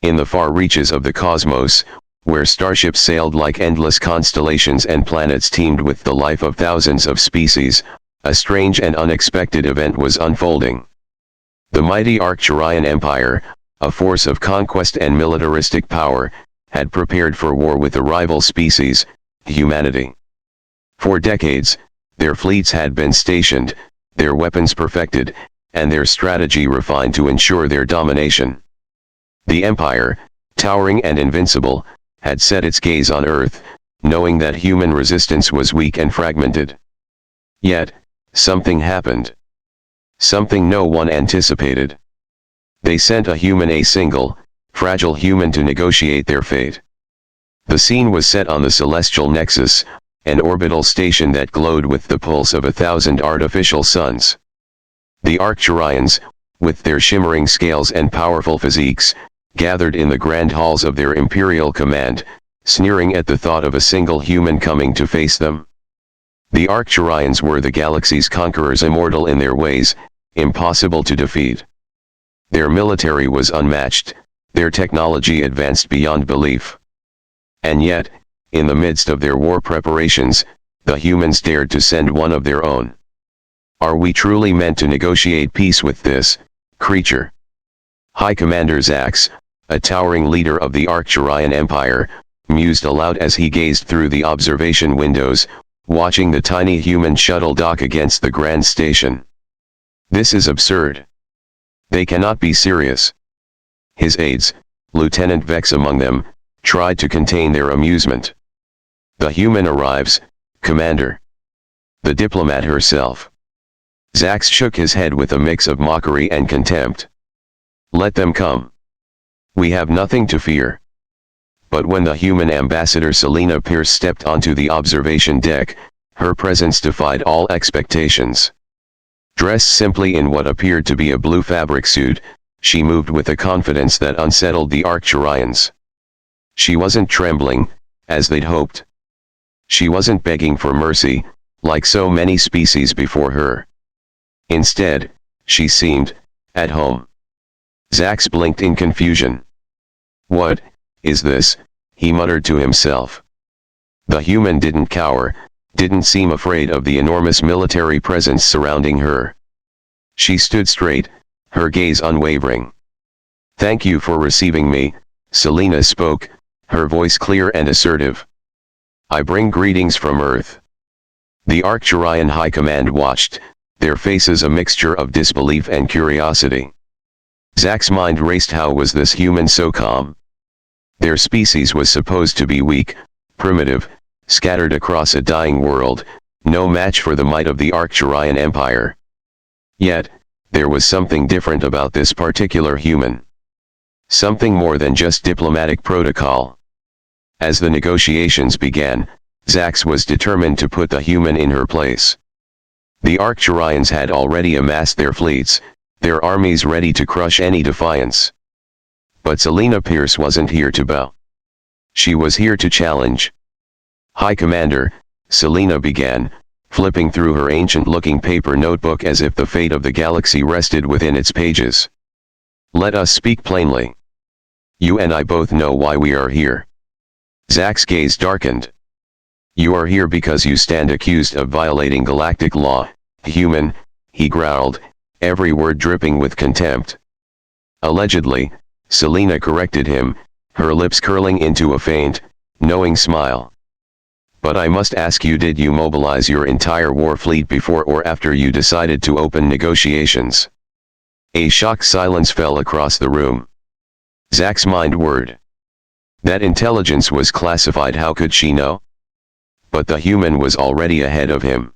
In the far reaches of the cosmos, where starships sailed like endless constellations and planets teemed with the life of thousands of species, a strange and unexpected event was unfolding. The mighty Arcturian Empire, a force of conquest and militaristic power, had prepared for war with the rival species, humanity. For decades, their fleets had been stationed, their weapons perfected, and their strategy refined to ensure their domination. The Empire, towering and invincible, had set its gaze on Earth, knowing that human resistance was weak and fragmented. Yet, something happened. Something no one anticipated. They sent a single, fragile human to negotiate their fate. The scene was set on the Celestial Nexus, an orbital station that glowed with the pulse of 1,000 artificial suns. The Arcturians, with their shimmering scales and powerful physiques, gathered in the grand halls of their imperial command, sneering at the thought of a single human coming to face them. The Arcturians were the galaxy's conquerors, immortal in their ways, impossible to defeat. Their military was unmatched, their technology advanced beyond belief. And yet, in the midst of their war preparations, the humans dared to send one of their own. Are we truly meant to negotiate peace with this creature? High Commander Zax, a towering leader of the Arcturian Empire, mused aloud as he gazed through the observation windows, watching the tiny human shuttle dock against the grand station. This is absurd. They cannot be serious. His aides, Lieutenant Vex among them, tried to contain their amusement. The human arrives, Commander. The diplomat herself. Zax shook his head with a mix of mockery and contempt. Let them come. We have nothing to fear. But when the human ambassador Selena Pierce stepped onto the observation deck, her presence defied all expectations. Dressed simply in what appeared to be a blue fabric suit, she moved with a confidence that unsettled the Arcturians. She wasn't trembling, as they'd hoped. She wasn't begging for mercy, like so many species before her. Instead, she seemed at home. Zax blinked in confusion. What is this? He muttered to himself. The human didn't cower, didn't seem afraid of the enormous military presence surrounding her. She stood straight, her gaze unwavering. Thank you for receiving me, Selena spoke, her voice clear and assertive. I bring greetings from Earth. The Arcturian High Command watched, their faces a mixture of disbelief and curiosity. Zax's mind raced. How was this human so calm? Their species was supposed to be weak, primitive, scattered across a dying world, no match for the might of the Arcturian Empire. Yet, there was something different about this particular human. Something more than just diplomatic protocol. As the negotiations began, Zax was determined to put the human in her place. The Arcturians had already amassed their fleets, their armies ready to crush any defiance. But Selena Pierce wasn't here to bow. She was here to challenge. High Commander, Selena began, flipping through her ancient-looking paper notebook as if the fate of the galaxy rested within its pages. Let us speak plainly. You and I both know why we are here. Zax's gaze darkened. You are here because you stand accused of violating galactic law, human, he growled, every word dripping with contempt. Allegedly, Selena corrected him, her lips curling into a faint, knowing smile. But I must ask you, did you mobilize your entire war fleet before or after you decided to open negotiations? A shocked silence fell across the room. Zax's mind whirred. That intelligence was classified. How could she know? But the human was already ahead of him.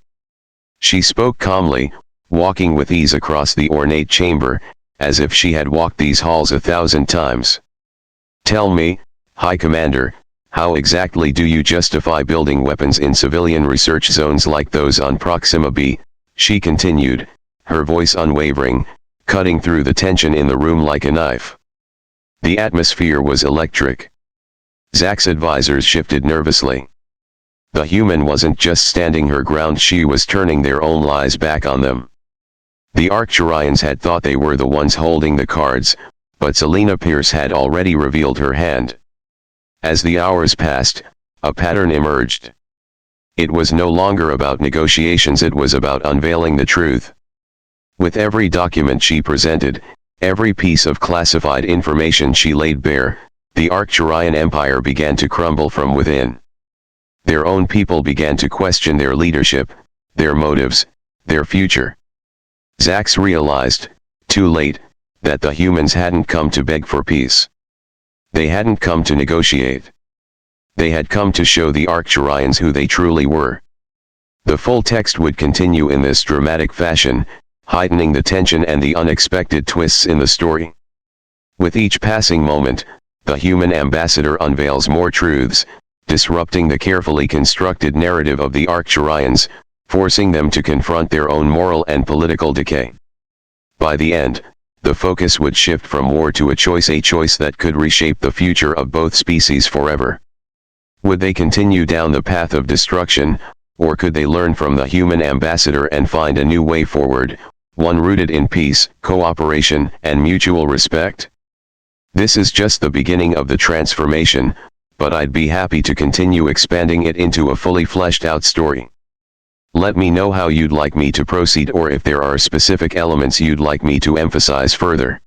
She spoke calmly, walking with ease across the ornate chamber, as if she had walked these halls 1,000 times. Tell me, High Commander, how exactly do you justify building weapons in civilian research zones like those on Proxima B? She continued, her voice unwavering, cutting through the tension in the room like a knife. The atmosphere was electric. Zax's advisors shifted nervously. The human wasn't just standing her ground, she was turning their own lies back on them. The Arcturians had thought they were the ones holding the cards, but Selena Pierce had already revealed her hand. As the hours passed, a pattern emerged. It was no longer about negotiations, it was about unveiling the truth. With every document she presented, every piece of classified information she laid bare, the Arcturian Empire began to crumble from within. Their own people began to question their leadership, their motives, their future. Zax realized, too late, that the humans hadn't come to beg for peace. They hadn't come to negotiate. They had come to show the Arcturians who they truly were. The full text would continue in this dramatic fashion, heightening the tension and the unexpected twists in the story. With each passing moment, the human ambassador unveils more truths, disrupting the carefully constructed narrative of the Arcturians, forcing them to confront their own moral and political decay. By the end, the focus would shift from war to a choice that could reshape the future of both species forever. Would they continue down the path of destruction, or could they learn from the human ambassador and find a new way forward, one rooted in peace, cooperation, and mutual respect? This is just the beginning of the transformation, but I'd be happy to continue expanding it into a fully fleshed out story. Let me know how you'd like me to proceed, or if there are specific elements you'd like me to emphasize further.